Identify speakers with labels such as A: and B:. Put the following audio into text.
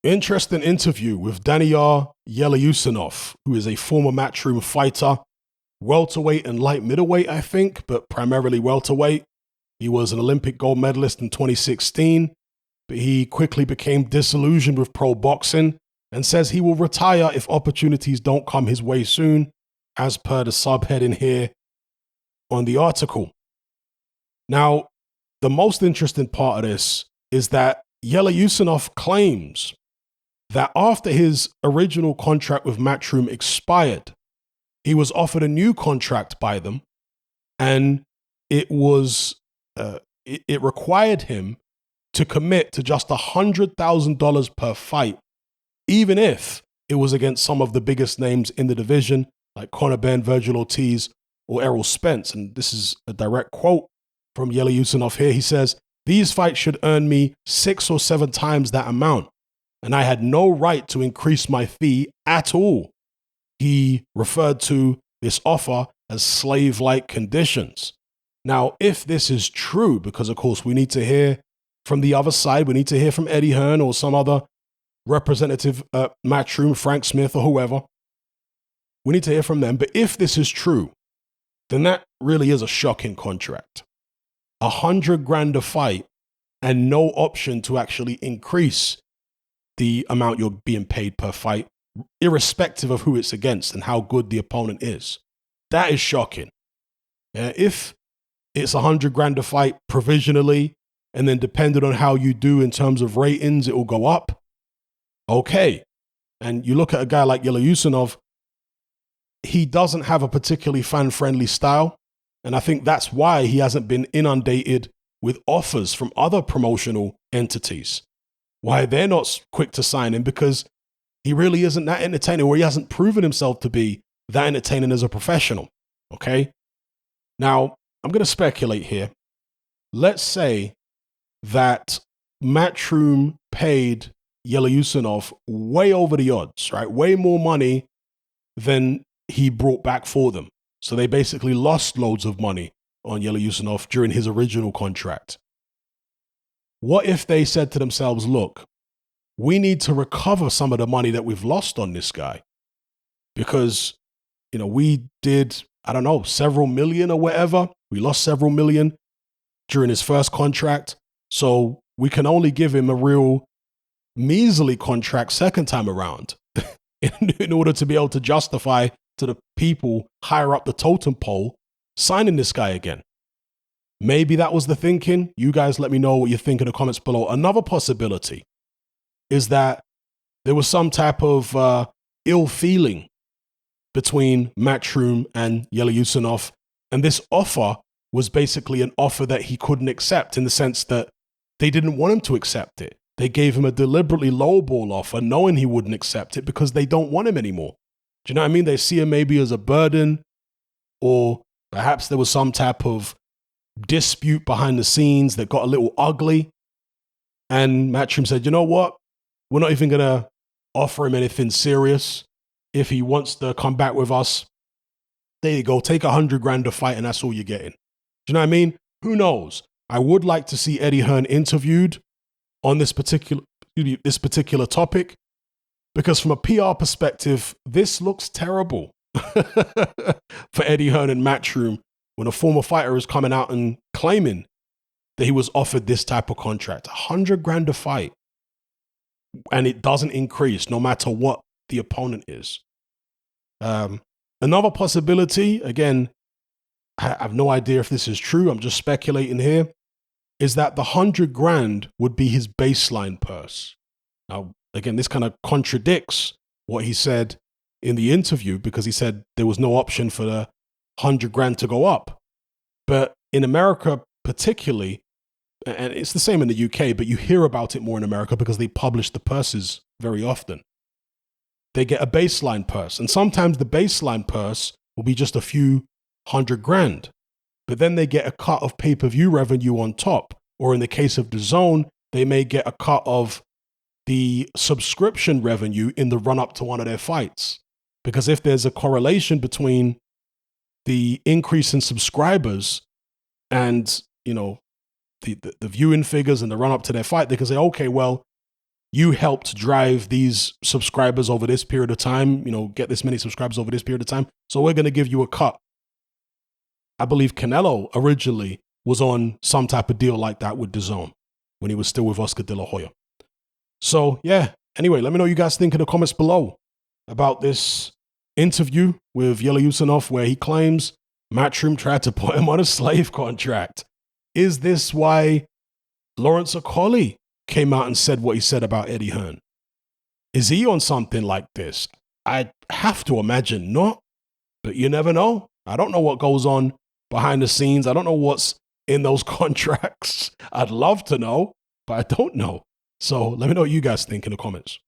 A: Interesting interview with Daniil Yeleussinov, who is a former Matchroom fighter, welterweight and light middleweight, I think, but primarily welterweight. He was an Olympic gold medalist in 2016, but he quickly became disillusioned with pro boxing and says he will retire if opportunities don't come his way soon, as per the subheading here on the article. Now, the most interesting part of this is that Yeleussinov claims that after his original contract with Matchroom expired, he was offered a new contract by them, and it required him to commit to just $100,000 per fight, even if it was against some of the biggest names in the division, like Conor Benn, Virgil Ortiz, or Errol Spence. And this is a direct quote from Yeleussinov here. He says, "These fights should earn me 6 or 7 times that amount, and I had no right to increase my fee at all." He referred to this offer as slave-like conditions. Now, if this is true, because of course we need to hear from the other side, we need to hear from Eddie Hearn or some other representative at Matchroom, Frank Smith or whoever. We need to hear from them. But if this is true, then that really is a shocking contract. $100,000 a fight and no option to actually increase the amount you're being paid per fight, irrespective of who it's against and how good the opponent is. That is shocking. If it's $100,000 a fight provisionally, and then depending on how you do in terms of ratings, it will go up. Okay. And you look at a guy like Yeleussinov, he doesn't have a particularly fan-friendly style. And I think that's why he hasn't been inundated with offers from other promotional entities. Why they're not quick to sign him, because he really isn't that entertaining, or he hasn't proven himself to be that entertaining as a professional. Okay? Now, I'm going to speculate here. Let's say that Matchroom paid Yeleussinov way over the odds, right? Way more money than he brought back for them. So they basically lost loads of money on Yeleussinov during his original contract. What if they said to themselves, look, we need to recover some of the money that we've lost on this guy? Because, we did, I don't know, several million or whatever. We lost several million during his first contract. So we can only give him a real measly contract second time around in order to be able to justify to the people higher up the totem pole signing this guy again. Maybe that was the thinking. You guys let me know what you think in the comments below. Another possibility is that there was some type of ill feeling between Matchroom and Yeleussinov, and this offer was basically an offer that he couldn't accept, in the sense that they didn't want him to accept it. They gave him a deliberately lowball offer, knowing he wouldn't accept it because they don't want him anymore. Do you know what I mean? They see him maybe as a burden, or perhaps there was some type of dispute behind the scenes that got a little ugly. And Matchroom said, you know what? We're not even going to offer him anything serious. If he wants to come back with us, there you go. Take $100,000 to fight, and that's all you're getting. Do you know what I mean? Who knows? I would like to see Eddie Hearn interviewed on this particular topic, because from a PR perspective, this looks terrible for Eddie Hearn and Matchroom when a former fighter is coming out and claiming that he was offered this type of contract, $100,000 a fight, and it doesn't increase no matter what the opponent is. Another possibility, again, I have no idea if this is true, I'm just speculating here, is that the $100,000 would be his baseline purse. Now, again, this kind of contradicts what he said in the interview, because he said there was no option for the $100,000 to go up. But in America particularly, and it's the same in the UK, but you hear about it more in America because they publish the purses very often. They get a baseline purse, and sometimes the baseline purse will be just a few $100,000. But then they get a cut of pay-per-view revenue on top. Or in the case of DAZN, they may get a cut of the subscription revenue in the run-up to one of their fights. Because if there's a correlation between the increase in subscribers and, the viewing figures and the run-up to their fight, they can say, okay, well, you helped drive these subscribers over this period of time, get this many subscribers over this period of time. So we're going to give you a cut. I believe Canelo originally was on some type of deal like that with DAZN when he was still with Oscar De La Hoya. So yeah, anyway, let me know what you guys think in the comments below about this interview with Yeleussinov where he claims Matchroom tried to put him on a slave contract. Is this why Lawrence Okolie came out and said what he said about Eddie Hearn? Is he on something like this? I have to imagine not, but you never know. I don't know what goes on behind the scenes. I don't know what's in those contracts. I'd love to know, but I don't know. So let me know what you guys think in the comments.